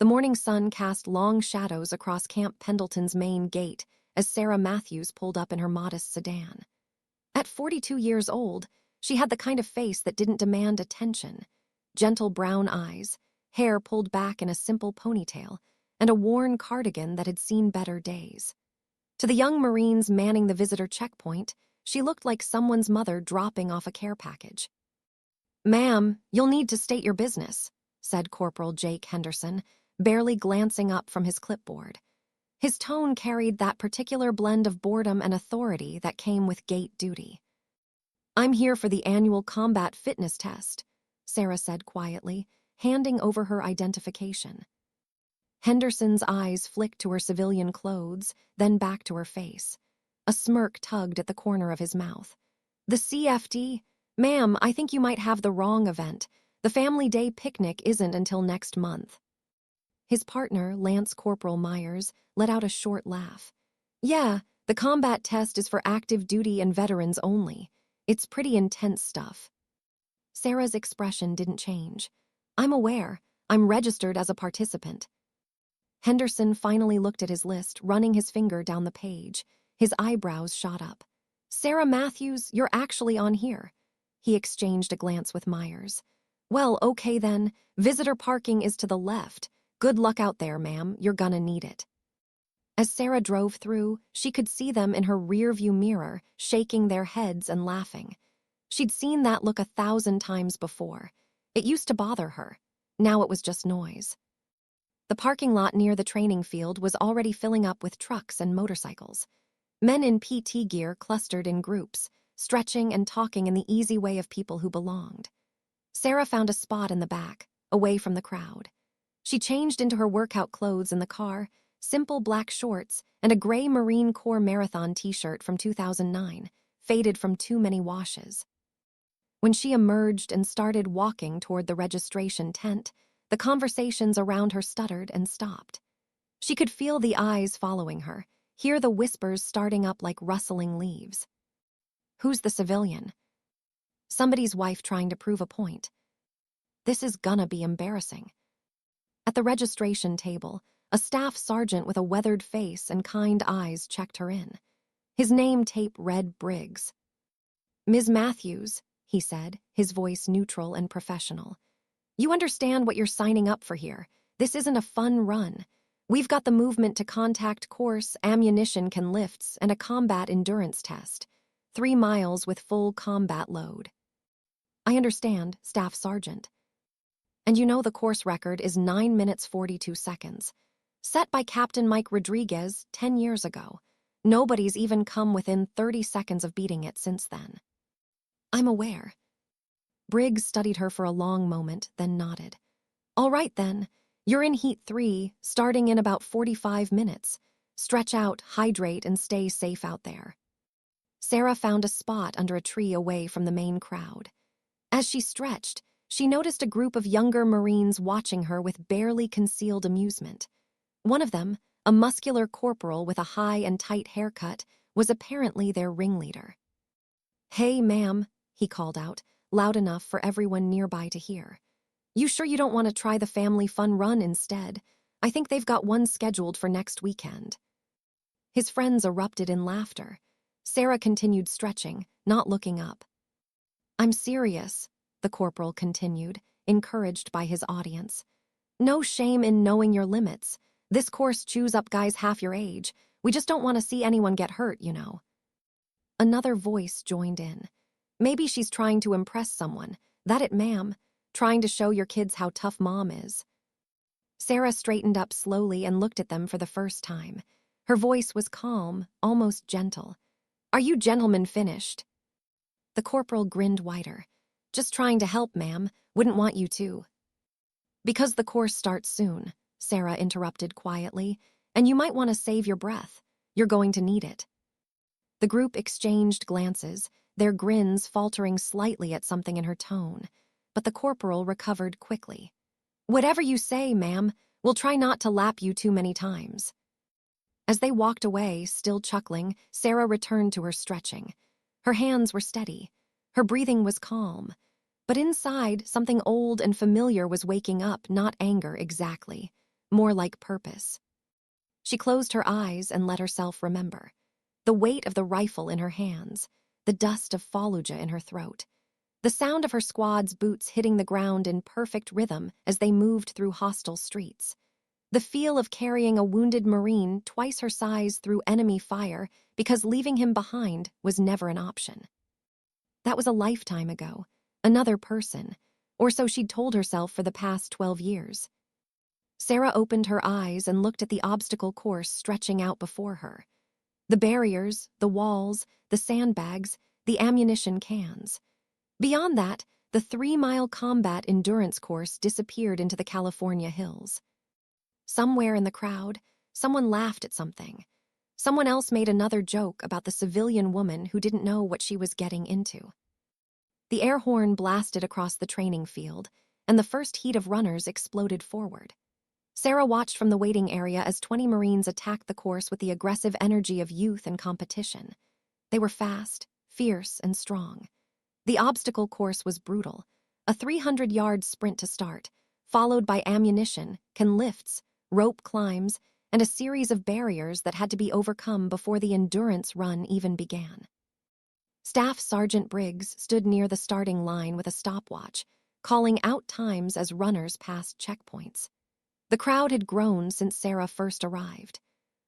The morning sun cast long shadows across Camp Pendleton's main gate as Sarah Matthews pulled up in her modest sedan. At 42 years old, she had the kind of face that didn't demand attention. Gentle brown eyes, hair pulled back in a simple ponytail, and a worn cardigan that had seen better days. To the young Marines manning the visitor checkpoint, she looked like someone's mother dropping off a care package. "Ma'am, you'll need to state your business," said Corporal Jake Henderson, barely glancing up from his clipboard. His tone carried that particular blend of boredom and authority that came with gate duty. "I'm here for the annual combat fitness test," Sarah said quietly, handing over her identification. Henderson's eyes flicked to her civilian clothes, then back to her face. A smirk tugged at the corner of his mouth. "The CFD? Ma'am, I think you might have the wrong event. The Family Day picnic isn't until next month." His partner, Lance Corporal Myers, let out a short laugh. "Yeah, the combat test is for active duty and veterans only. It's pretty intense stuff." Sarah's expression didn't change. "I'm aware. I'm registered as a participant." Henderson finally looked at his list, running his finger down the page. His eyebrows shot up. "Sarah Matthews, you're actually on here." He exchanged a glance with Myers. "Well, okay then. Visitor parking is to the left. Good luck out there, ma'am. You're gonna need it." As Sarah drove through, she could see them in her rearview mirror, shaking their heads and laughing. She'd seen that look 1,000 times before. It used to bother her. Now it was just noise. The parking lot near the training field was already filling up with trucks and motorcycles. Men in PT gear clustered in groups, stretching and talking in the easy way of people who belonged. Sarah found a spot in the back, away from the crowd. She changed into her workout clothes in the car, simple black shorts, and a gray Marine Corps Marathon t-shirt from 2009, faded from too many washes. When she emerged and started walking toward the registration tent, the conversations around her stuttered and stopped. She could feel the eyes following her, hear the whispers starting up like rustling leaves. "Who's the civilian?" "Somebody's wife trying to prove a point." "This is gonna be embarrassing." At the registration table, a staff sergeant with a weathered face and kind eyes checked her in. His name tape read Briggs. "Ms. Matthews," he said, his voice neutral and professional. "You understand what you're signing up for here. This isn't a fun run. We've got the movement to contact course, ammunition can lifts, and a combat endurance test. 3 miles with full combat load." "I understand, Staff Sergeant." "And you know the course record is 9 minutes 42 seconds. Set by Captain Mike Rodriguez 10 years ago. Nobody's even come within 30 seconds of beating it since then." "I'm aware." Briggs studied her for a long moment, then nodded. "All right then. You're in Heat 3, starting in about 45 minutes. Stretch out, hydrate, and stay safe out there." Sarah found a spot under a tree away from the main crowd. As she stretched, she noticed a group of younger Marines watching her with barely concealed amusement. One of them, a muscular corporal with a high and tight haircut, was apparently their ringleader. "Hey, ma'am," he called out, loud enough for everyone nearby to hear. "You sure you don't want to try the family fun run instead? I think they've got one scheduled for next weekend." His friends erupted in laughter. Sarah continued stretching, not looking up. "I'm serious," the corporal continued, encouraged by his audience. "No shame in knowing your limits. This course chews up guys half your age. We just don't want to see anyone get hurt, you know." Another voice joined in. "Maybe she's trying to impress someone. That it, ma'am. Trying to show your kids how tough mom is." Sarah straightened up slowly and looked at them for the first time. Her voice was calm, almost gentle. "Are you gentlemen finished?" The corporal grinned wider. "Just trying to help, ma'am. Wouldn't want you to." "Because the course starts soon," Sarah interrupted quietly, "and you might want to save your breath. You're going to need it." The group exchanged glances, their grins faltering slightly at something in her tone, but the corporal recovered quickly. "Whatever you say, ma'am. We'll try not to lap you too many times." As they walked away, still chuckling, Sarah returned to her stretching. Her hands were steady. Her breathing was calm. But inside, something old and familiar was waking up, not anger exactly, more like purpose. She closed her eyes and let herself remember. The weight of the rifle in her hands, the dust of Fallujah in her throat, the sound of her squad's boots hitting the ground in perfect rhythm as they moved through hostile streets. The feel of carrying a wounded Marine twice her size through enemy fire because leaving him behind was never an option. That was a lifetime ago, another person, or so she'd told herself for the past 12 years. Sarah opened her eyes and looked at the obstacle course stretching out before her. The barriers, the walls, the sandbags, the ammunition cans. Beyond that, the 3-mile combat endurance course disappeared into the California hills. Somewhere in the crowd, someone laughed at something. Someone else made another joke about the civilian woman who didn't know what she was getting into. The air horn blasted across the training field, and the first heat of runners exploded forward. Sarah watched from the waiting area as 20 Marines attacked the course with the aggressive energy of youth and competition. They were fast, fierce, and strong. The obstacle course was brutal, a 300-yard sprint to start, followed by ammunition, lifts, rope climbs, and a series of barriers that had to be overcome before the endurance run even began. Staff Sergeant Briggs stood near the starting line with a stopwatch, calling out times as runners passed checkpoints. The crowd had grown since Sarah first arrived.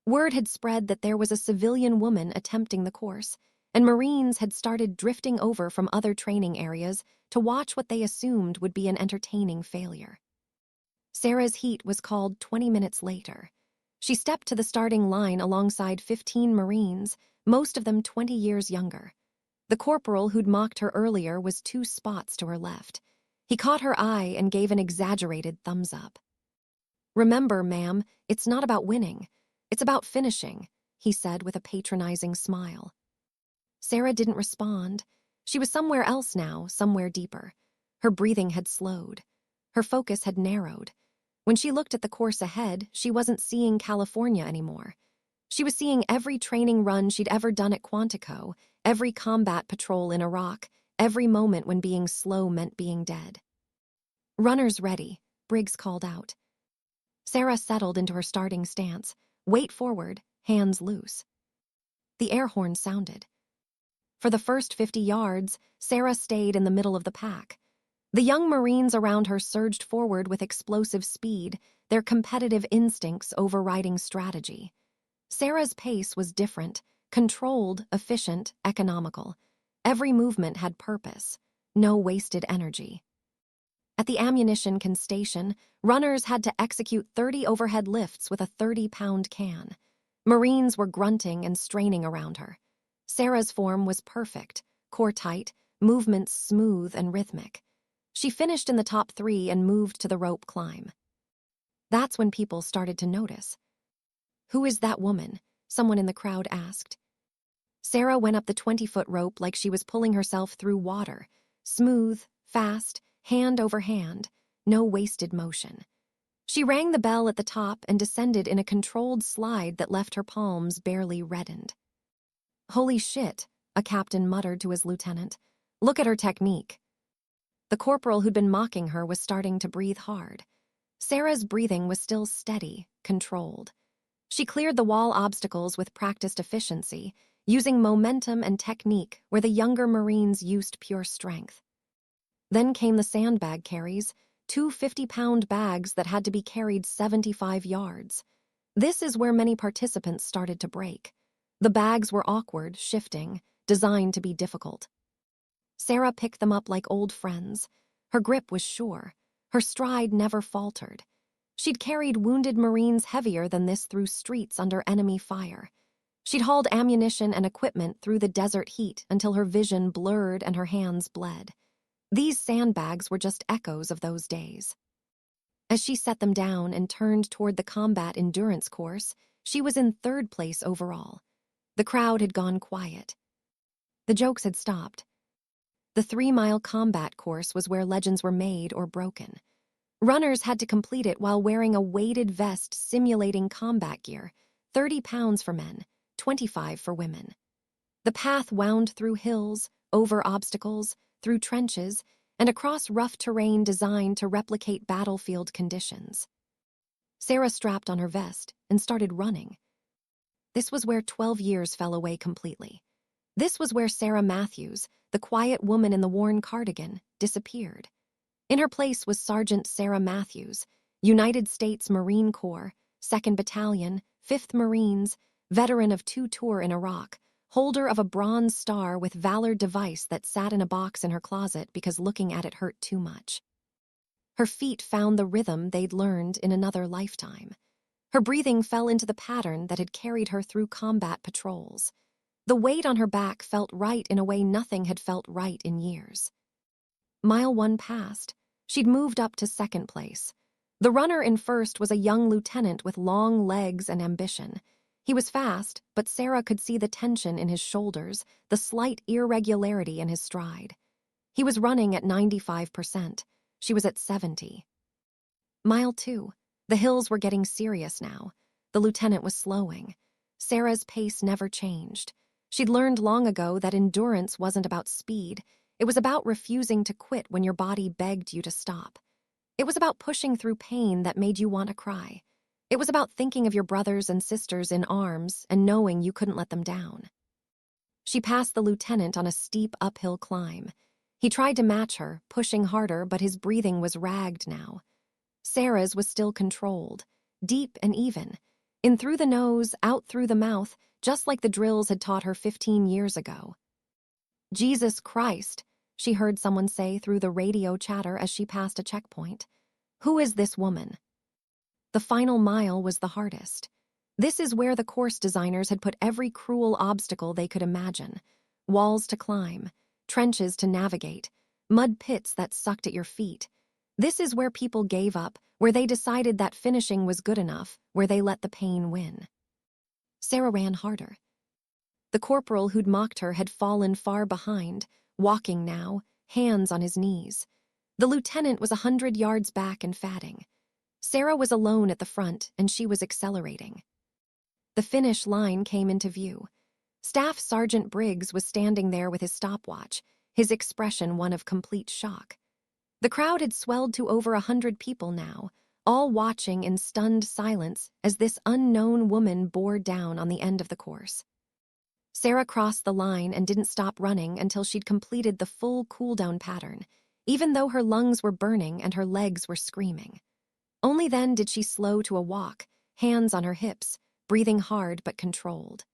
Word had spread that there was a civilian woman attempting the course, and Marines had started drifting over from other training areas to watch what they assumed would be an entertaining failure. Sarah's heat was called 20 minutes later. She stepped to the starting line alongside 15 Marines, most of them 20 years younger. The corporal who'd mocked her earlier was 2 spots to her left. He caught her eye and gave an exaggerated thumbs up. "Remember, ma'am, it's not about winning. It's about finishing," he said with a patronizing smile. Sarah didn't respond. She was somewhere else now, somewhere deeper. Her breathing had slowed. Her focus had narrowed. When she looked at the course ahead, she wasn't seeing California anymore. She was seeing every training run she'd ever done at Quantico, every combat patrol in Iraq, every moment when being slow meant being dead. "Runners ready," Briggs called out. Sarah settled into her starting stance, weight forward, hands loose. The air horn sounded. For the first 50 yards, Sarah stayed in the middle of the pack. The young Marines around her surged forward with explosive speed, their competitive instincts overriding strategy. Sarah's pace was different, controlled, efficient, economical. Every movement had purpose, no wasted energy. At the ammunition can station, runners had to execute 30 overhead lifts with a 30-pound can. Marines were grunting and straining around her. Sarah's form was perfect, core tight, movements smooth and rhythmic. She finished in the top 3 and moved to the rope climb. That's when people started to notice. "Who is that woman?" someone in the crowd asked. Sarah went up the 20-foot rope like she was pulling herself through water, smooth, fast, hand over hand, no wasted motion. She rang the bell at the top and descended in a controlled slide that left her palms barely reddened. "Holy shit," a captain muttered to his lieutenant. "Look at her technique." The corporal who'd been mocking her was starting to breathe hard. Sarah's breathing was still steady, controlled. She cleared the wall obstacles with practiced efficiency, using momentum and technique where the younger Marines used pure strength. Then came the sandbag carries, 2 50-pound bags that had to be carried 75 yards. This is where many participants started to break. The bags were awkward, shifting, designed to be difficult. Sarah picked them up like old friends. Her grip was sure. Her stride never faltered. She'd carried wounded Marines heavier than this through streets under enemy fire. She'd hauled ammunition and equipment through the desert heat until her vision blurred and her hands bled. These sandbags were just echoes of those days. As she set them down and turned toward the combat endurance course, she was in 3rd place overall. The crowd had gone quiet. The jokes had stopped. The 3-mile combat course was where legends were made or broken. Runners had to complete it while wearing a weighted vest simulating combat gear, 30 pounds for men, 25 for women. The path wound through hills, over obstacles, through trenches, and across rough terrain designed to replicate battlefield conditions. Sarah strapped on her vest and started running. This was where 12 years fell away completely. This was where Sarah Matthews, the quiet woman in the worn cardigan, disappeared. In her place was Sergeant Sarah Matthews, United States Marine Corps, 2nd Battalion, 5th Marines, veteran of 2 tours in Iraq, holder of a Bronze Star with Valor device that sat in a box in her closet because looking at it hurt too much. Her feet found the rhythm they'd learned in another lifetime. Her breathing fell into the pattern that had carried her through combat patrols. The weight on her back felt right in a way nothing had felt right in years. Mile 1 passed. She'd moved up to 2nd place. The runner in 1st was a young lieutenant with long legs and ambition. He was fast, but Sarah could see the tension in his shoulders, the slight irregularity in his stride. He was running at 95%. She was at 70. Mile 2. The hills were getting serious now. The lieutenant was slowing. Sarah's pace never changed. She'd learned long ago that endurance wasn't about speed. It was about refusing to quit when your body begged you to stop. It was about pushing through pain that made you want to cry. It was about thinking of your brothers and sisters in arms and knowing you couldn't let them down. She passed the lieutenant on a steep uphill climb. He tried to match her, pushing harder, but his breathing was ragged now. Sarah's was still controlled, deep and even. In through the nose, out through the mouth, just like the drills had taught her 15 years ago. Jesus Christ, she heard someone say through the radio chatter as she passed a checkpoint. Who is this woman? The final mile was the hardest. This is where the course designers had put every cruel obstacle they could imagine. Walls to climb, trenches to navigate, mud pits that sucked at your feet. This is where people gave up, where they decided that finishing was good enough, where they let the pain win. Sarah ran harder. The corporal who'd mocked her had fallen far behind, walking now, hands on his knees. The lieutenant was 100 yards back and fatting. Sarah was alone at the front, and she was accelerating. The finish line came into view. Staff Sergeant Briggs was standing there with his stopwatch, his expression one of complete shock. The crowd had swelled to over 100 people now, all watching in stunned silence as this unknown woman bore down on the end of the course. Sarah crossed the line and didn't stop running until she'd completed the full cool-down pattern, even though her lungs were burning and her legs were screaming. Only then did she slow to a walk, hands on her hips, breathing hard but controlled.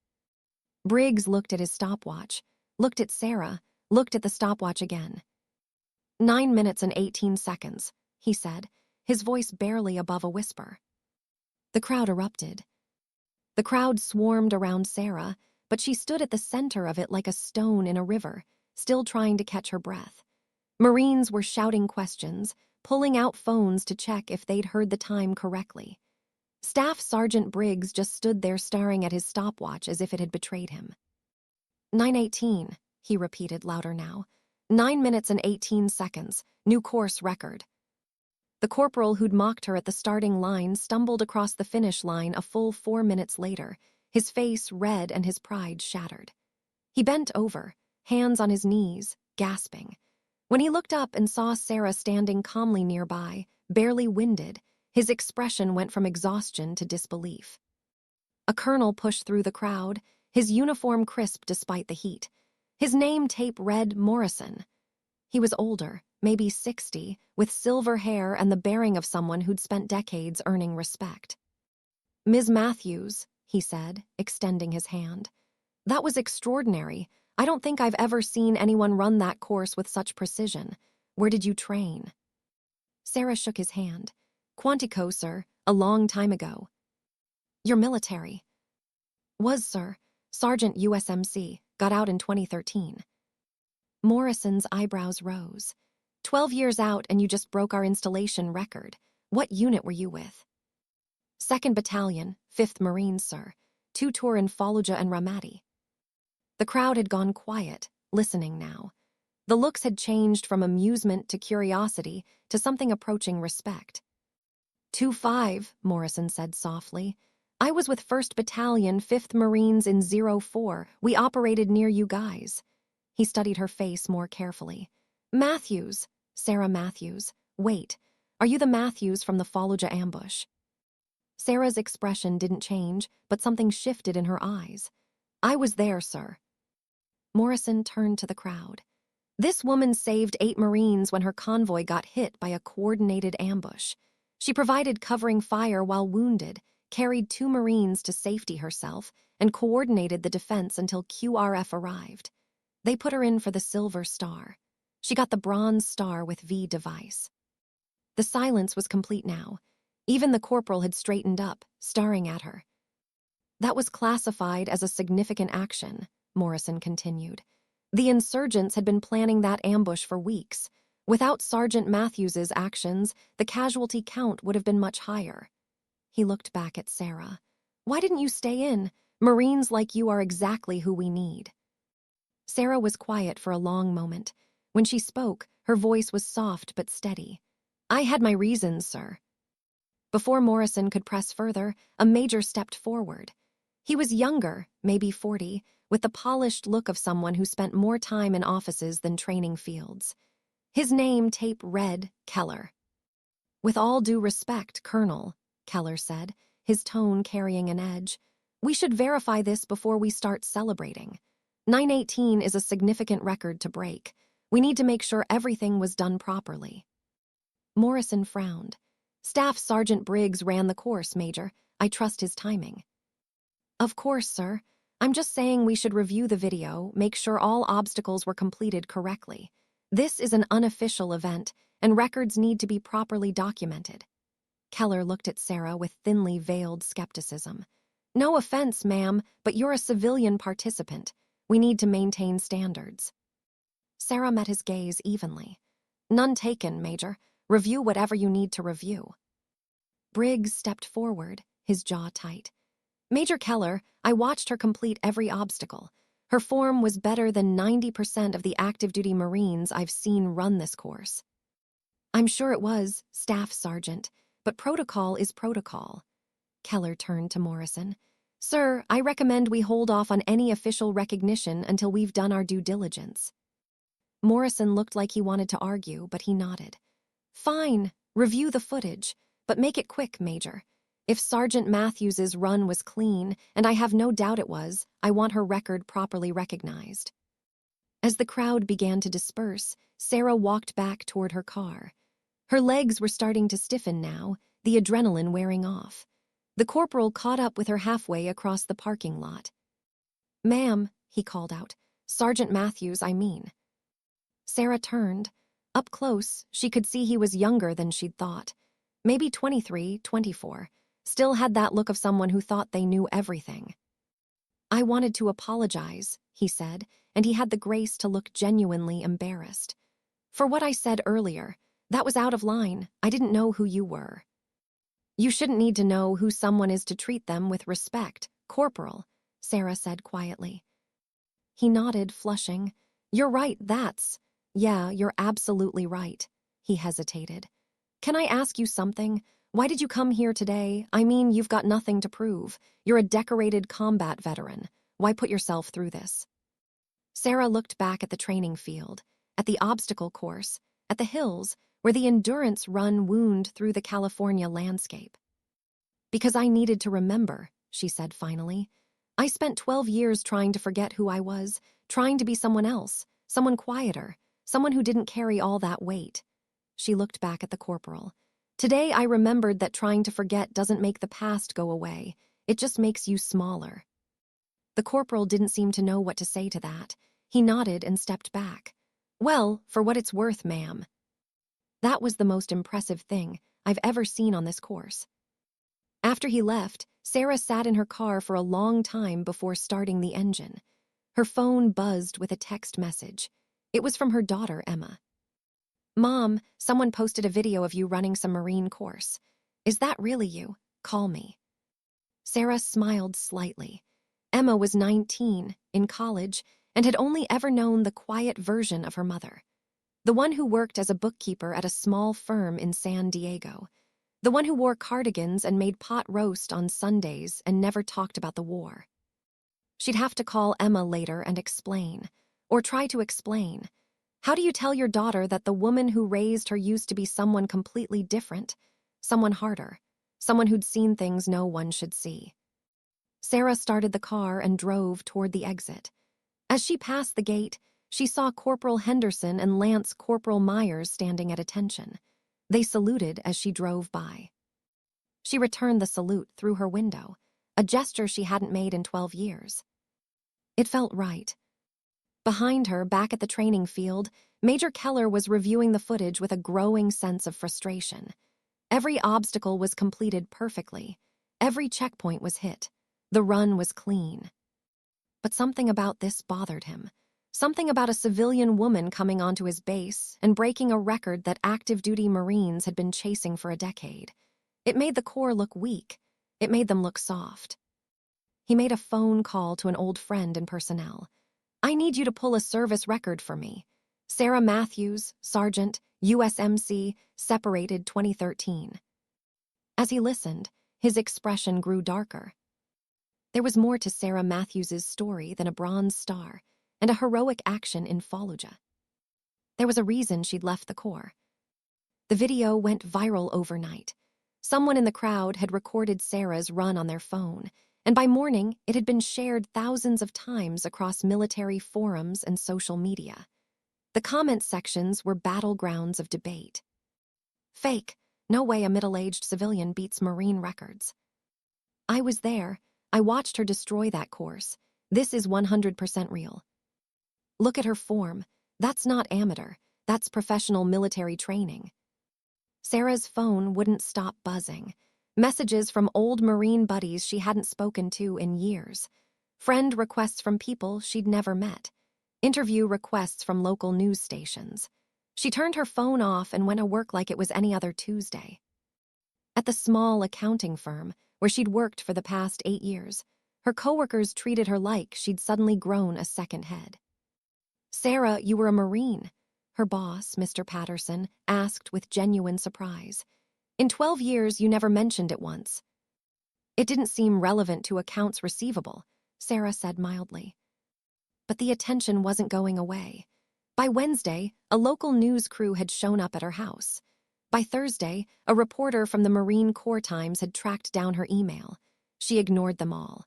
Briggs looked at his stopwatch, looked at Sarah, looked at the stopwatch again. 9 minutes and 18 seconds, he said, his voice barely above a whisper. The crowd erupted. The crowd swarmed around Sarah, but she stood at the center of it like a stone in a river, still trying to catch her breath. Marines were shouting questions, pulling out phones to check if they'd heard the time correctly. Staff Sergeant Briggs just stood there staring at his stopwatch as if it had betrayed him. 9:18, he repeated louder now. 9 minutes and 18 seconds, new course record. The corporal who'd mocked her at the starting line stumbled across the finish line a full 4 minutes later, his face red and his pride shattered. He bent over, hands on his knees, gasping. When he looked up and saw Sarah standing calmly nearby, barely winded, his expression went from exhaustion to disbelief. A colonel pushed through the crowd, his uniform crisp despite the heat. His name tape read Morrison. He was older, maybe 60, with silver hair and the bearing of someone who'd spent decades earning respect. Ms. Matthews, he said, extending his hand. That was extraordinary. I don't think I've ever seen anyone run that course with such precision. Where did you train? Sarah shook his hand. Quantico, sir, a long time ago. You're military. Was, sir. Sergeant USMC, got out in 2013. Morrison's eyebrows rose. 12 years out and you just broke our installation record. What unit were you with? 2nd Battalion, 5th Marines, sir. 2 tour in Fallujah and Ramadi. The crowd had gone quiet, listening now. The looks had changed from amusement to curiosity to something approaching respect. 2-5, Morrison said softly. I was with 1st Battalion, 5th Marines in 04. We operated near you guys. He studied her face more carefully. Matthews, Sarah Matthews. Wait, are you the Matthews from the Fallujah ambush? Sarah's expression didn't change, but something shifted in her eyes. "I was there, sir." Morrison turned to the crowd. "This woman saved 8 Marines when her convoy got hit by a coordinated ambush. She provided covering fire while wounded, carried 2 Marines to safety herself, and coordinated the defense until QRF arrived. They put her in for the Silver Star. She got the Bronze Star with V device." The silence was complete now. Even the corporal had straightened up, staring at her. "That was classified as a significant action," Morrison continued. "The insurgents had been planning that ambush for weeks. Without Sergeant Matthews's actions, the casualty count would have been much higher." He looked back at Sarah. "Why didn't you stay in? Marines like you are exactly who we need." Sarah was quiet for a long moment. When she spoke, her voice was soft but steady. "I had my reasons, sir." Before Morrison could press further, a major stepped forward. He was younger, maybe 40, with the polished look of someone who spent more time in offices than training fields. His name tape read Keller. "With all due respect, Colonel," Keller said, his tone carrying an edge, "we should verify this before we start celebrating. 918 is a significant record to break. We need to make sure everything was done properly." Morrison frowned. "Staff Sergeant Briggs ran the course, Major. I trust his timing." "Of course, sir. I'm just saying we should review the video, make sure all obstacles were completed correctly. This is an unofficial event, and records need to be properly documented." Keller looked at Sarah with thinly veiled skepticism. "No offense, ma'am, but you're a civilian participant. We need to maintain standards." Sarah met his gaze evenly. "None taken, Major. Review whatever you need to review." Briggs stepped forward, his jaw tight. "Major Keller, I watched her complete every obstacle. Her form was better than 90% of the active duty Marines I've seen run this course." "I'm sure it was, Staff Sergeant, but protocol is protocol." Keller turned to Morrison. "Sir, I recommend we hold off on any official recognition until we've done our due diligence." Morrison looked like he wanted to argue, but he nodded. "Fine, review the footage, but make it quick, Major. If Sergeant Matthews's run was clean, and I have no doubt it was, I want her record properly recognized." As the crowd began to disperse, Sarah walked back toward her car. Her legs were starting to stiffen now, the adrenaline wearing off. The corporal caught up with her halfway across the parking lot. "Ma'am," he called out. "Sergeant Matthews, I mean." Sarah turned. Up close, she could see he was younger than she'd thought. Maybe 23, 24. Still had that look of someone who thought they knew everything. "I wanted to apologize," he said, and he had the grace to look genuinely embarrassed. "For what I said earlier, that was out of line. I didn't know who you were." "You shouldn't need to know who someone is to treat them with respect, Corporal," Sarah said quietly. He nodded, flushing. "You're right, Yeah, you're absolutely right." He hesitated. "Can I ask you something? Why did you come here today? I mean, you've got nothing to prove. You're a decorated combat veteran. Why put yourself through this?" Sarah looked back at the training field, at the obstacle course, at the hills, where the endurance run wound through the California landscape. "Because I needed to remember," she said finally. "I spent 12 years trying to forget who I was, trying to be someone else, someone quieter, someone who didn't carry all that weight." She looked back at the corporal. "Today I remembered that trying to forget doesn't make the past go away. It just makes you smaller." The corporal didn't seem to know what to say to that. He nodded and stepped back. "Well, for what it's worth, ma'am." That was the most impressive thing I've ever seen on this course. After he left, Sarah sat in her car for a long time before starting the engine. Her phone buzzed with a text message. It was from her daughter, Emma. "Mom, someone posted a video of you running some Marine course. Is that really you? Call me." Sarah smiled slightly. Emma was 19, in college, and had only ever known the quiet version of her mother. The one who worked as a bookkeeper at a small firm in San Diego. The one who wore cardigans and made pot roast on Sundays and never talked about the war. She'd have to call Emma later and explain, or try to explain. How do you tell your daughter that the woman who raised her used to be someone completely different, someone harder? someone who'd seen things no one should see. Sarah started the car and drove toward the exit. As she passed the gate, she saw Corporal Henderson and Lance Corporal Myers standing at attention. They saluted as she drove by. She returned the salute through her window, a gesture she hadn't made in 12 years. It felt right. Behind her, back at the training field, Major Keller was reviewing the footage with a growing sense of frustration. Every obstacle was completed perfectly. Every checkpoint was hit. The run was clean. But something about this bothered him. Something about a civilian woman coming onto his base and breaking a record that active-duty Marines had been chasing for a decade. It made the Corps look weak. It made them look soft. He made a phone call to an old friend in personnel. "I need you to pull a service record for me. Sarah Matthews, Sergeant, USMC, separated 2013. As he listened, his expression grew darker. There was more to Sarah Matthews's story than a Bronze Star and a heroic action in Fallujah. There was a reason she'd left the Corps. The video went viral overnight. Someone in the crowd had recorded Sarah's run on their phone, and by morning it had been shared thousands of times across military forums and social media. The comment sections were battlegrounds of debate. Fake. No way a middle-aged civilian beats Marine records. I was there. I watched her destroy that course. This is 100% real. Look at her form. That's not amateur. That's professional military training. Sarah's phone wouldn't stop buzzing. Messages from old Marine buddies she hadn't spoken to in years. Friend requests from people she'd never met. Interview requests from local news stations. She turned her phone off and went to work like it was any other Tuesday. At the small accounting firm, where she'd worked for the past 8 years, her coworkers treated her like she'd suddenly grown a second head. "Sarah, you were a Marine," her boss, Mr. Patterson, asked with genuine surprise. "In 12 years, you never mentioned it once." "It didn't seem relevant to accounts receivable," Sarah said mildly. But the attention wasn't going away. By Wednesday, a local news crew had shown up at her house. By Thursday, a reporter from the Marine Corps Times had tracked down her email. She ignored them all.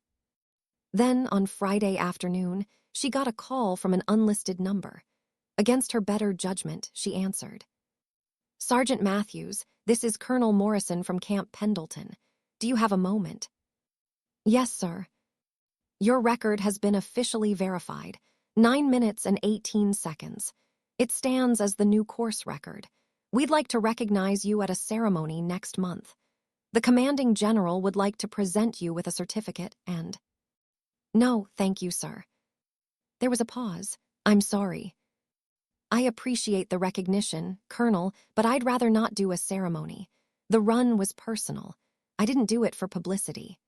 Then, on Friday afternoon, she got a call from an unlisted number. Against her better judgment, she answered. "Sergeant Matthews, this is Colonel Morrison from Camp Pendleton. Do you have a moment?" "Yes, sir." "Your record has been officially verified. 9 minutes and 18 seconds. It stands as the new course record. We'd like to recognize you at a ceremony next month. The commanding general would like to present you with a certificate and—" "No, thank you, sir." There was a pause. "I'm sorry." "I appreciate the recognition, Colonel, but I'd rather not do a ceremony. The run was personal. I didn't do it for publicity."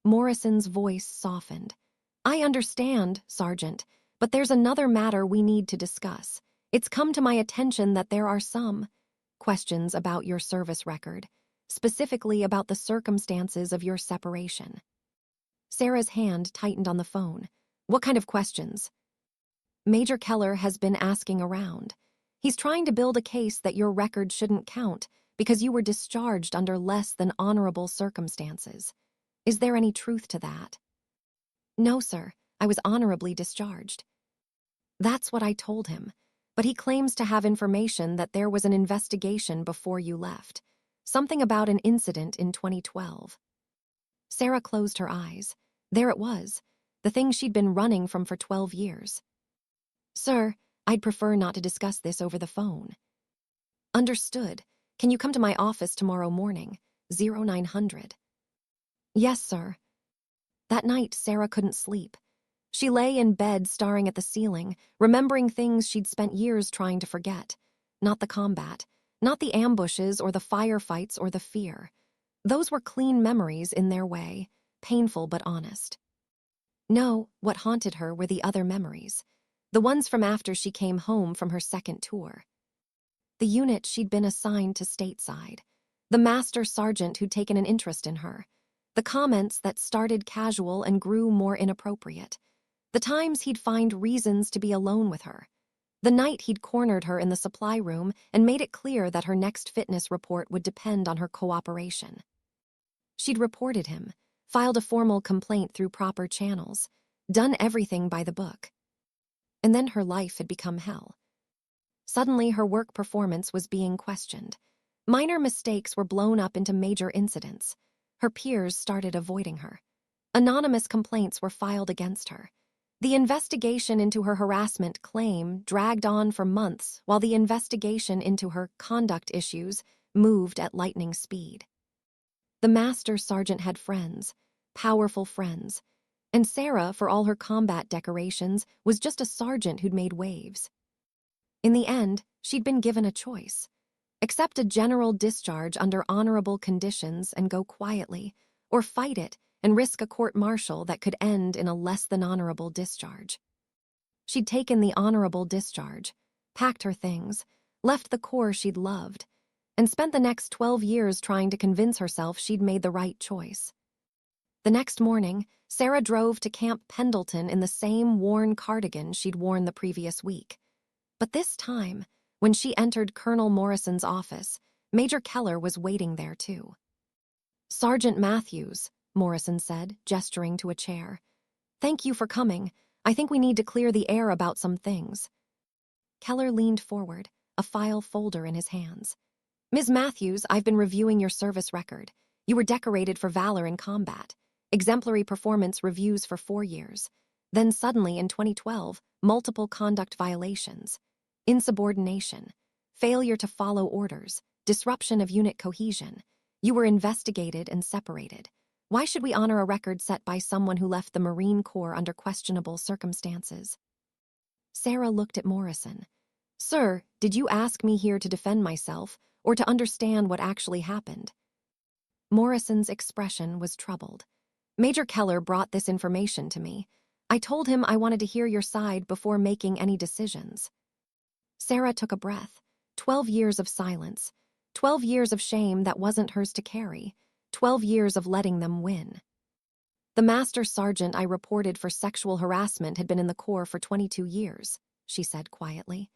Morrison's voice softened. "I understand, Sergeant, but there's another matter we need to discuss. It's come to my attention that there are some questions about your service record, specifically about the circumstances of your separation." Sarah's hand tightened on the phone. "What kind of questions?" "Major Keller has been asking around. He's trying to build a case that your record shouldn't count because you were discharged under less than honorable circumstances. Is there any truth to that?" "No, sir. I was honorably discharged." "That's what I told him. But he claims to have information that there was an investigation before you left. Something about an incident in 2012. Sarah closed her eyes. There it was, the thing she'd been running from for 12 years. "Sir, I'd prefer not to discuss this over the phone." "Understood. Can you come to my office tomorrow morning, 0900? "Yes, sir." That night, Sarah couldn't sleep. She lay in bed staring at the ceiling, remembering things she'd spent years trying to forget. Not the combat, not the ambushes or the firefights or the fear. Those were clean memories in their way, painful but honest. No, what haunted her were the other memories, the ones from after she came home from her second tour. The unit she'd been assigned to stateside, the master sergeant who'd taken an interest in her, the comments that started casual and grew more inappropriate, the times he'd find reasons to be alone with her, the night he'd cornered her in the supply room and made it clear that her next fitness report would depend on her cooperation. She'd reported him, filed a formal complaint through proper channels, done everything by the book. And then her life had become hell. Suddenly, her work performance was being questioned. Minor mistakes were blown up into major incidents. Her peers started avoiding her. Anonymous complaints were filed against her. The investigation into her harassment claim dragged on for months, while the investigation into her conduct issues moved at lightning speed. The master sergeant had friends, powerful friends, and Sarah, for all her combat decorations, was just a sergeant who'd made waves. In the end, she'd been given a choice. Accept a general discharge under honorable conditions and go quietly, or fight it and risk a court-martial that could end in a less-than-honorable discharge. She'd taken the honorable discharge, packed her things, left the corps she'd loved, and spent the next 12 years trying to convince herself she'd made the right choice. The next morning, Sarah drove to Camp Pendleton in the same worn cardigan she'd worn the previous week. But this time, when she entered Colonel Morrison's office, Major Keller was waiting there too. "Sergeant Matthews," Morrison said, gesturing to a chair. "Thank you for coming. I think we need to clear the air about some things." Keller leaned forward, a file folder in his hands. "Ms. Matthews, I've been reviewing your service record. You were decorated for valor in combat. Exemplary performance reviews for 4 years. Then suddenly, in 2012, multiple conduct violations. Insubordination, failure to follow orders, disruption of unit cohesion. You were investigated and separated. Why should we honor a record set by someone who left the Marine Corps under questionable circumstances?" Sarah looked at Morrison. "Sir, did you ask me here to defend myself or to understand what actually happened?" Morrison's expression was troubled. "Major Keller brought this information to me. I told him I wanted to hear your side before making any decisions." Sarah took a breath. 12 years of silence. 12 years of shame that wasn't hers to carry. 12 years of letting them win. "The master sergeant I reported for sexual harassment had been in the Corps for 22 years, she said quietly.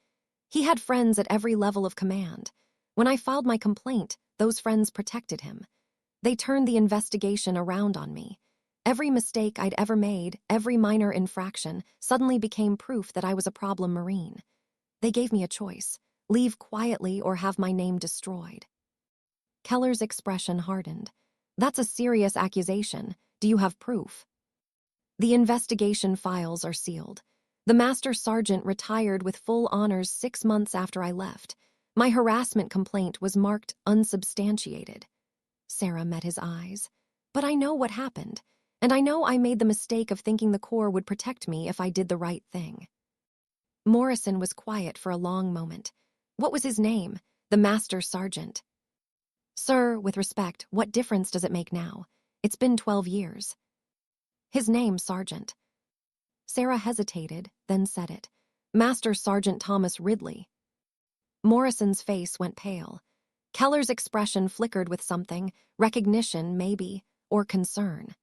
"He had friends at every level of command. When I filed my complaint, those friends protected him. They turned the investigation around on me. Every mistake I'd ever made, every minor infraction, suddenly became proof that I was a problem Marine. They gave me a choice: leave quietly or have my name destroyed." Keller's expression hardened. "That's a serious accusation. Do you have proof?" "The investigation files are sealed. The master sergeant retired with full honors 6 months after I left. My harassment complaint was marked unsubstantiated." Sarah met his eyes. "But I know what happened, and I know I made the mistake of thinking the Corps would protect me if I did the right thing." Morrison was quiet for a long moment. "What was his name? The master sergeant?" "Sir, with respect, what difference does it make now? It's been 12 years. "His name, Sergeant." Sarah hesitated, then said it. "Master Sergeant Thomas Ridley." Morrison's face went pale. Keller's expression flickered with something, recognition, maybe, or concern.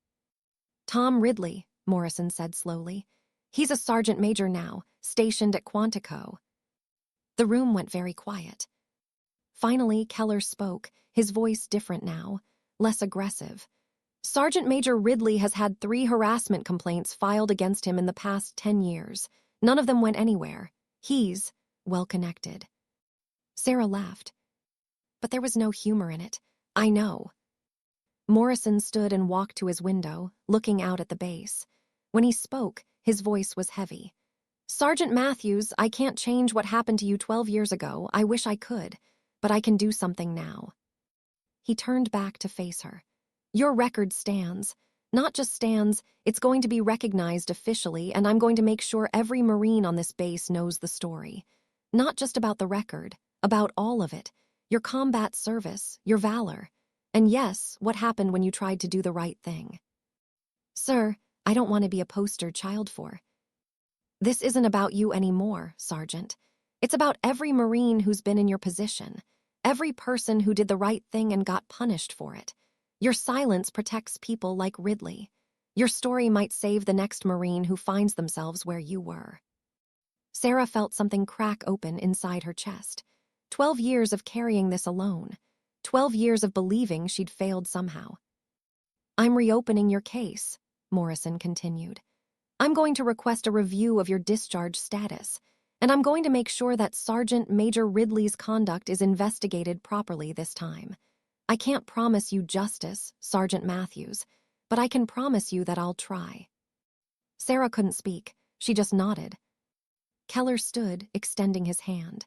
"Tom Ridley," Morrison said slowly. "He's a sergeant major now, stationed at Quantico." The room went very quiet. Finally, Keller spoke, his voice different now, less aggressive. "Sergeant Major Ridley has had 3 harassment complaints filed against him in the past 10 years. None of them went anywhere. He's well-connected." Sarah laughed. "But there was no humor in it. I know." Morrison stood and walked to his window, looking out at the base. When he spoke, his voice was heavy. "Sergeant Matthews, I can't change what happened to you 12 years ago. I wish I could. But I can do something now." He turned back to face her. "Your record stands. Not just stands, it's going to be recognized officially, and I'm going to make sure every Marine on this base knows the story. Not just about the record, about all of it. Your combat service, your valor. And yes, what happened when you tried to do the right thing." "Sir, I don't want to be a poster child for." "This isn't about you anymore, Sergeant. It's about every Marine who's been in your position. Every person who did the right thing and got punished for it. Your silence protects people like Ridley. Your story might save the next Marine who finds themselves where you were." Sarah felt something crack open inside her chest. 12 years of carrying this alone. 12 years of believing she'd failed somehow. I'm reopening your case, Morrison continued. I'm going to request a review of your discharge status, and I'm going to make sure that Sergeant Major Ridley's conduct is investigated properly this time. I can't promise you justice, Sergeant Matthews, but I can promise you that I'll try. Sarah couldn't speak. She just nodded. Keller stood, extending his hand.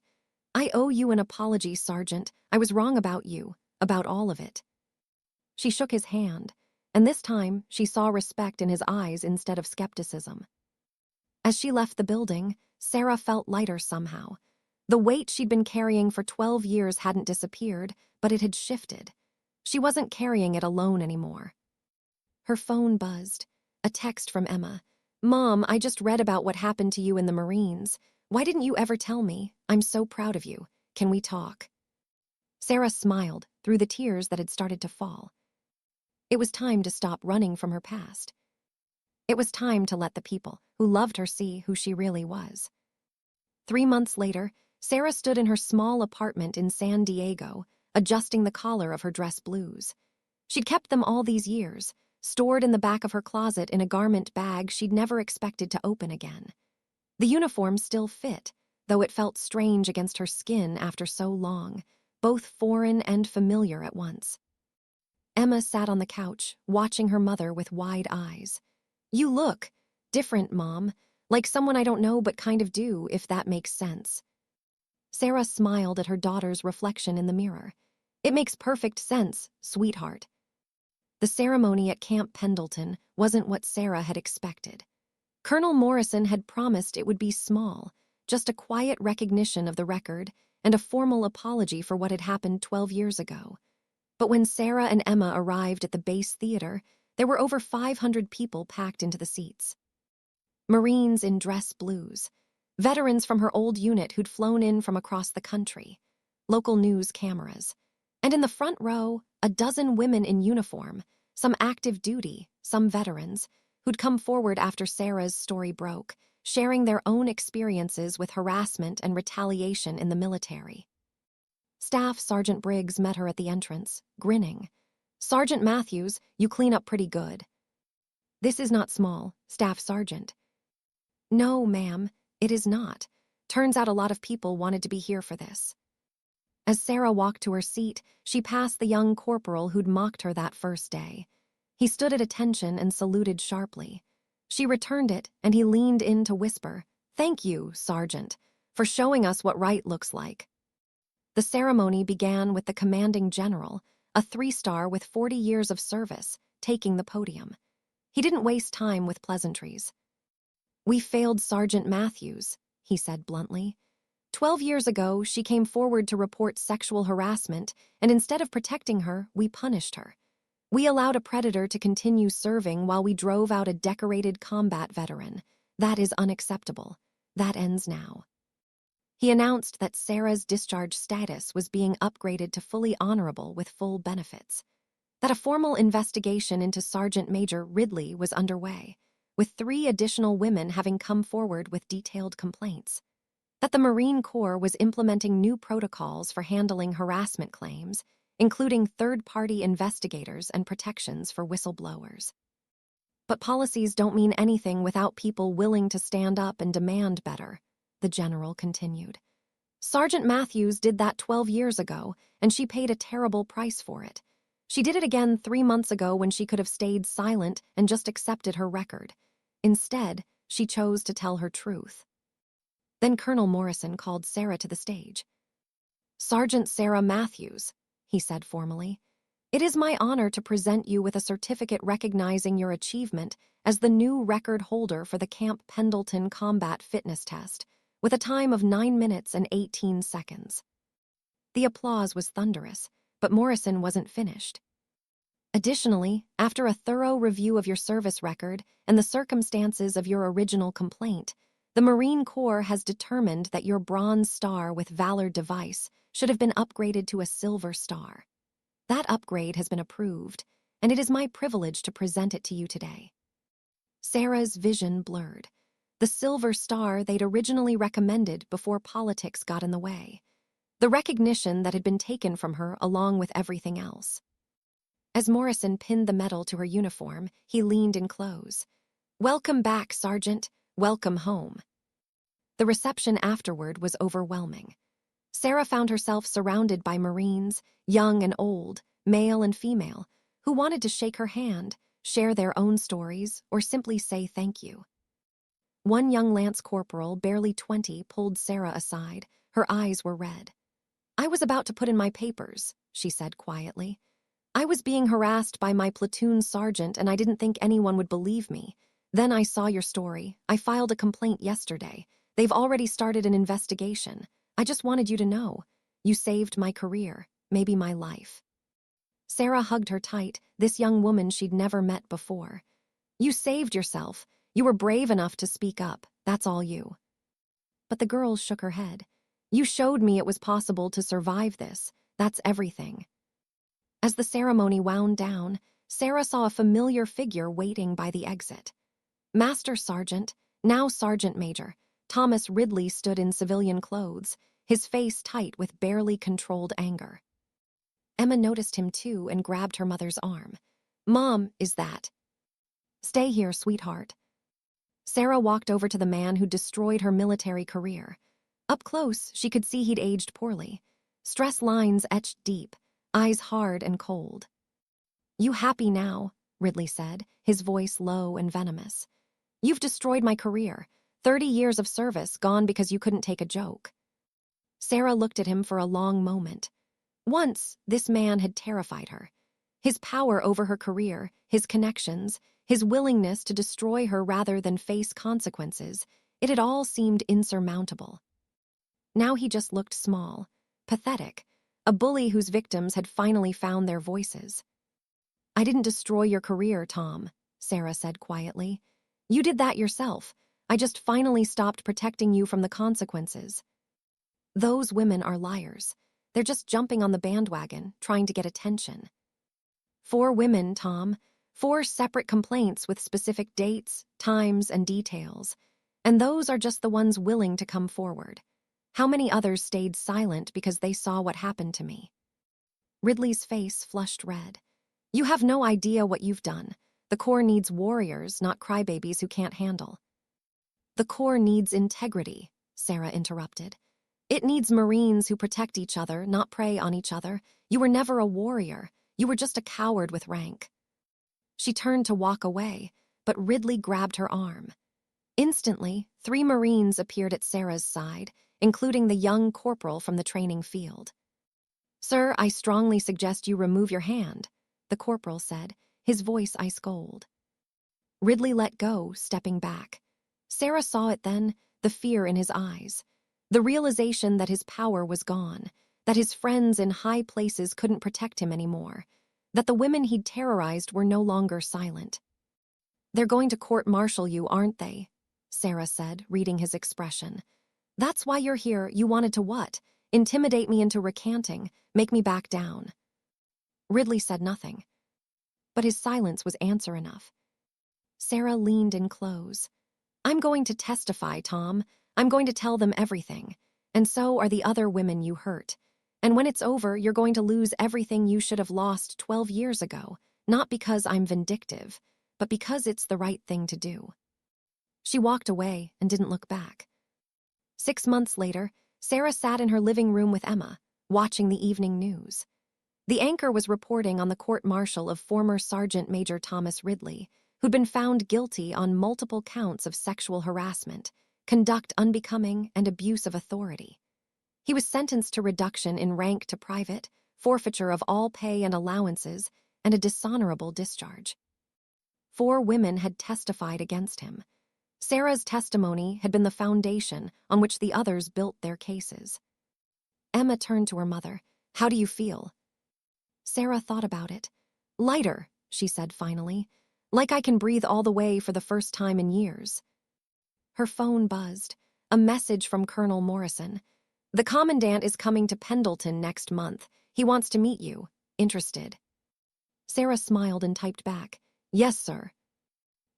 I owe you an apology, Sergeant. I was wrong about you, about all of it. She shook his hand, and this time she saw respect in his eyes instead of skepticism. As she left the building, Sarah felt lighter somehow. The weight she'd been carrying for 12 years hadn't disappeared, but it had shifted. She wasn't carrying it alone anymore. Her phone buzzed. A text from Emma. Mom, I just read about what happened to you in the Marines. Why didn't you ever tell me? I'm so proud of you. Can we talk? Sarah smiled through the tears that had started to fall. It was time to stop running from her past. It was time to let the people who loved her see who she really was. 3 months later, Sarah stood in her small apartment in San Diego, adjusting the collar of her dress blues. She'd kept them all these years, stored in the back of her closet in a garment bag she'd never expected to open again. The uniform still fit, though it felt strange against her skin after so long, both foreign and familiar at once. Emma sat on the couch, watching her mother with wide eyes. You look different, Mom, like someone I don't know but kind of do, if that makes sense. Sarah smiled at her daughter's reflection in the mirror. It makes perfect sense, sweetheart. The ceremony at Camp Pendleton wasn't what Sarah had expected. Colonel Morrison had promised it would be small, just a quiet recognition of the record and a formal apology for what had happened 12 years ago. But when Sarah and Emma arrived at the base theater, there were over 500 people packed into the seats. Marines in dress blues, veterans from her old unit who'd flown in from across the country, local news cameras, and in the front row, a dozen women in uniform, some active duty, some veterans, who'd come forward after Sarah's story broke, sharing their own experiences with harassment and retaliation in the military. Staff Sergeant Briggs met her at the entrance, grinning. Sergeant Matthews, you clean up pretty good. This is not small, Staff Sergeant. No, ma'am, it is not. Turns out a lot of people wanted to be here for this. As Sarah walked to her seat, she passed the young corporal who'd mocked her that first day. He stood at attention and saluted sharply. She returned it, and he leaned in to whisper, Thank you, Sergeant, for showing us what right looks like. The ceremony began with the commanding general, a 3-star with 40 years of service, taking the podium. He didn't waste time with pleasantries. We failed Sergeant Matthews, he said bluntly. 12 years ago, she came forward to report sexual harassment, and instead of protecting her, we punished her. We allowed a predator to continue serving while we drove out a decorated combat veteran. That is unacceptable. That ends now. He announced that Sarah's discharge status was being upgraded to fully honorable with full benefits, that a formal investigation into Sergeant Major Ridley was underway, with 3 additional women having come forward with detailed complaints, that the Marine Corps was implementing new protocols for handling harassment claims, including third-party investigators and protections for whistleblowers. But policies don't mean anything without people willing to stand up and demand better, the general continued. Sergeant Matthews did that 12 years ago, and she paid a terrible price for it. She did it again 3 months ago when she could have stayed silent and just accepted her record. Instead, she chose to tell her truth. Then Colonel Morrison called Sarah to the stage. Sergeant Sarah Matthews, he said formally, it is my honor to present you with a certificate recognizing your achievement as the new record holder for the Camp Pendleton Combat Fitness Test, with a time of 9 minutes and 18 seconds. The applause was thunderous, but Morrison wasn't finished. Additionally, after a thorough review of your service record and the circumstances of your original complaint, the Marine Corps has determined that your Bronze Star with Valor device should have been upgraded to a Silver Star. That upgrade has been approved, and it is my privilege to present it to you today. Sarah's vision blurred. The Silver Star they'd originally recommended before politics got in the way. The recognition that had been taken from her along with everything else. As Morrison pinned the medal to her uniform, he leaned in close. "Welcome back, Sergeant. Welcome home." The reception afterward was overwhelming. Sarah found herself surrounded by Marines, young and old, male and female, who wanted to shake her hand, share their own stories, or simply say thank you. One young lance corporal, barely 20, pulled Sarah aside. Her eyes were red. "I was about to put in my papers," she said quietly. "I was being harassed by my platoon sergeant and I didn't think anyone would believe me. Then I saw your story. I filed a complaint yesterday. They've already started an investigation. I just wanted you to know. You saved my career, maybe my life." Sarah hugged her tight, this young woman she'd never met before. "You saved yourself. You were brave enough to speak up. That's all you." But the girl shook her head. "You showed me it was possible to survive this. That's everything." As the ceremony wound down, Sarah saw a familiar figure waiting by the exit. Master Sergeant, now Sergeant Major, Thomas Ridley stood in civilian clothes, his face tight with barely controlled anger. Emma noticed him too and grabbed her mother's arm. "Mom, is that?" "Stay here, sweetheart." Sarah walked over to the man who destroyed her military career. Up close, she could see he'd aged poorly. Stress lines etched deep, eyes hard and cold. "You happy now?" Ridley said, his voice low and venomous. "You've destroyed my career. 30 years of service gone because you couldn't take a joke." Sarah looked at him for a long moment. Once, this man had terrified her. His power over her career, his connections, his willingness to destroy her rather than face consequences, it had all seemed insurmountable. Now he just looked small, pathetic, a bully whose victims had finally found their voices. "I didn't destroy your career, Tom," Sarah said quietly. "You did that yourself. I just finally stopped protecting you from the consequences." Those women are liars. They're just jumping on the bandwagon, trying to get attention. 4 women, Tom. 4 separate complaints with specific dates, times, and details. And those are just the ones willing to come forward. How many others stayed silent because they saw what happened to me? Ridley's face flushed red. "You have no idea what you've done. The Corps needs warriors, not crybabies who can't handle." "The Corps needs integrity," Sarah interrupted. "It needs Marines who protect each other, not prey on each other. You were never a warrior. You were just a coward with rank." She turned to walk away, but Ridley grabbed her arm. Instantly, 3 Marines appeared at Sarah's side, including the young corporal from the training field. "Sir, I strongly suggest you remove your hand," the corporal said, his voice ice cold. Ridley let go, stepping back. Sarah saw it then, the fear in his eyes. The realization that his power was gone, that his friends in high places couldn't protect him anymore, that the women he'd terrorized were no longer silent. "They're going to court-martial you, aren't they?" Sarah said, reading his expression. "That's why you're here. You wanted to what? Intimidate me into recanting, make me back down." Ridley said nothing, but his silence was answer enough. Sarah leaned in close. "I'm going to testify, Tom. I'm going to tell them everything. And so are the other women you hurt. And when it's over, you're going to lose everything you should have lost 12 years ago, not because I'm vindictive, but because it's the right thing to do." She walked away and didn't look back. 6 months later, Sarah sat in her living room with Emma, watching the evening news. The anchor was reporting on the court-martial of former Sergeant Major Thomas Ridley, who'd been found guilty on multiple counts of sexual harassment, conduct unbecoming, and abuse of authority. He was sentenced to reduction in rank to private, forfeiture of all pay and allowances, and a dishonorable discharge. 4 women had testified against him. Sarah's testimony had been the foundation on which the others built their cases. Emma turned to her mother. "How do you feel?" Sarah thought about it. "Lighter," she said finally. "Like I can breathe all the way for the first time in years." Her phone buzzed. A message from Colonel Morrison. "The commandant is coming to Pendleton next month. He wants to meet you. Interested?" Sarah smiled and typed back, "Yes, sir."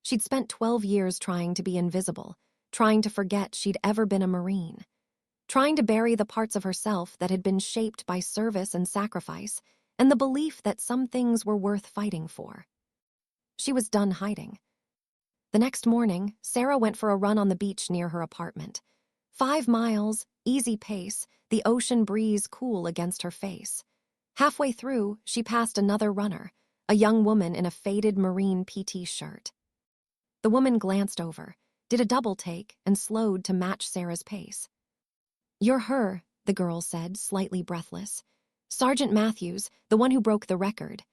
She'd spent 12 years trying to be invisible, trying to forget she'd ever been a Marine, trying to bury the parts of herself that had been shaped by service and sacrifice, and the belief that some things were worth fighting for. She was done hiding. The next morning, Sarah went for a run on the beach near her apartment. 5 miles, easy pace, the ocean breeze cool against her face. Halfway through, she passed another runner, a young woman in a faded marine PT shirt. The woman glanced over, did a double take, and slowed to match Sarah's pace. "You're her," the girl said, slightly breathless. "Sergeant Matthews, the one who broke the record."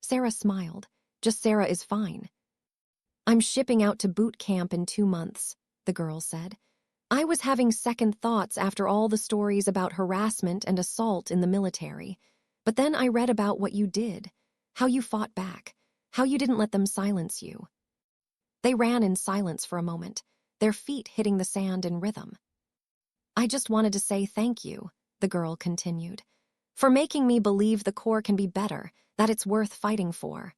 Sarah smiled. "Just Sarah is fine." "I'm shipping out to boot camp in 2 months," the girl said. "I was having second thoughts after all the stories about harassment and assault in the military. But then I read about what you did, how you fought back, how you didn't let them silence you." They ran in silence for a moment, their feet hitting the sand in rhythm. "I just wanted to say thank you," the girl continued, "for making me believe the Corps can be better, that it's worth fighting for."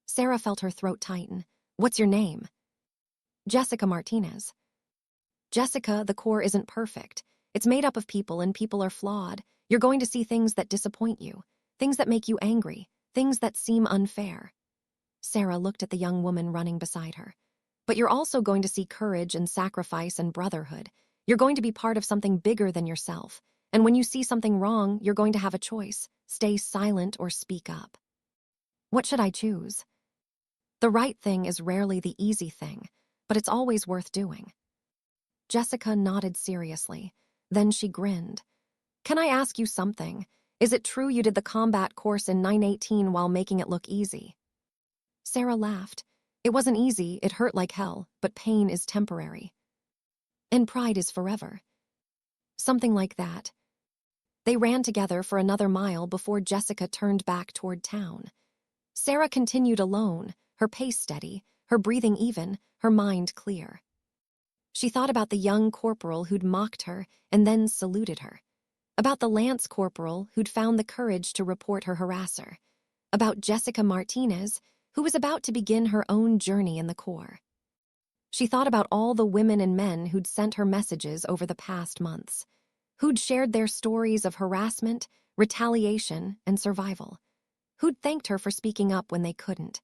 Sarah felt her throat tighten. "What's your name?" "Jessica Martinez." "Jessica, the Corps isn't perfect. It's made up of people, and people are flawed. You're going to see things that disappoint you, things that make you angry, things that seem unfair." Sarah looked at the young woman running beside her. "But you're also going to see courage and sacrifice and brotherhood. You're going to be part of something bigger than yourself. And when you see something wrong, you're going to have a choice: stay silent or speak up." "What should I choose?" "The right thing is rarely the easy thing, but it's always worth doing." Jessica nodded seriously. Then she grinned. "Can I ask you something? Is it true you did the combat course in 918 while making it look easy?" Sarah laughed. "It wasn't easy, it hurt like hell, but pain is temporary. And pride is forever." Something like that. They ran together for another mile before Jessica turned back toward town. Sarah continued alone, her pace steady, her breathing even, her mind clear. She thought about the young corporal who'd mocked her and then saluted her. About the Lance corporal who'd found the courage to report her harasser. About Jessica Martinez, who was about to begin her own journey in the Corps. She thought about all the women and men who'd sent her messages over the past months, who'd shared their stories of harassment, retaliation, and survival, who'd thanked her for speaking up when they couldn't.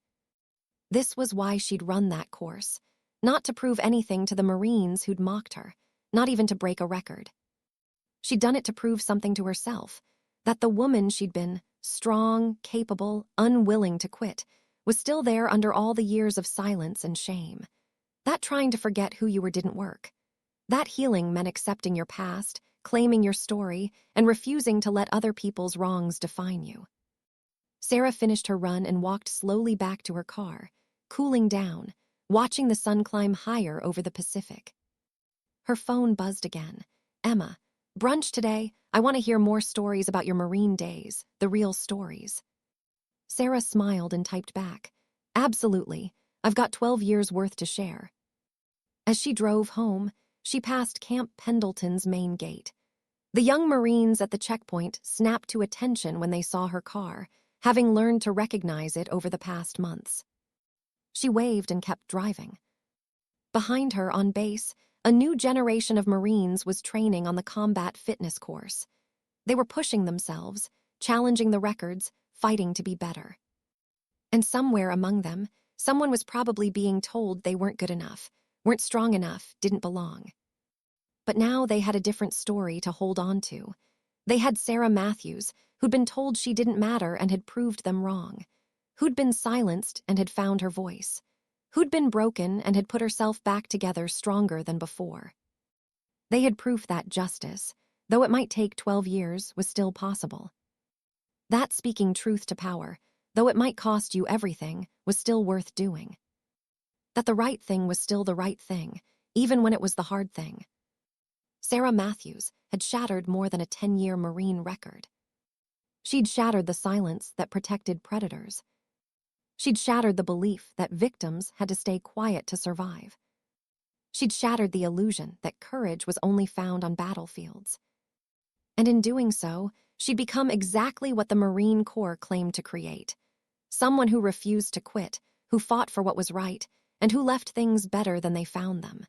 This was why she'd run that course, not to prove anything to the Marines who'd mocked her, not even to break a record. She'd done it to prove something to herself, that the woman she'd been, strong, capable, unwilling to quit, was still there under all the years of silence and shame. That trying to forget who you were didn't work. That healing meant accepting your past, claiming your story, and refusing to let other people's wrongs define you. Sarah finished her run and walked slowly back to her car, cooling down, watching the sun climb higher over the Pacific. Her phone buzzed again. "Emma, brunch today? I want to hear more stories about your Marine days, the real stories." Sarah smiled and typed back, "Absolutely. I've got 12 years worth to share." As she drove home, she passed Camp Pendleton's main gate. The young Marines at the checkpoint snapped to attention when they saw her car, having learned to recognize it over the past months. She waved and kept driving. Behind her, on base, a new generation of Marines was training on the combat fitness course. They were pushing themselves, challenging the records, fighting to be better. And somewhere among them, someone was probably being told they weren't good enough, weren't strong enough, didn't belong. But now they had a different story to hold on to. They had Sarah Matthews, who'd been told she didn't matter and had proved them wrong, who'd been silenced and had found her voice, who'd been broken and had put herself back together stronger than before. They had proof that justice, though it might take 12 years, was still possible. That speaking truth to power, though it might cost you everything, was still worth doing. That the right thing was still the right thing, even when it was the hard thing. Sarah Matthews had shattered more than a 10-year Marine record. She'd shattered the silence that protected predators. She'd shattered the belief that victims had to stay quiet to survive. She'd shattered the illusion that courage was only found on battlefields. And in doing so, she'd become exactly what the Marine Corps claimed to create. Someone who refused to quit, who fought for what was right, and who left things better than they found them.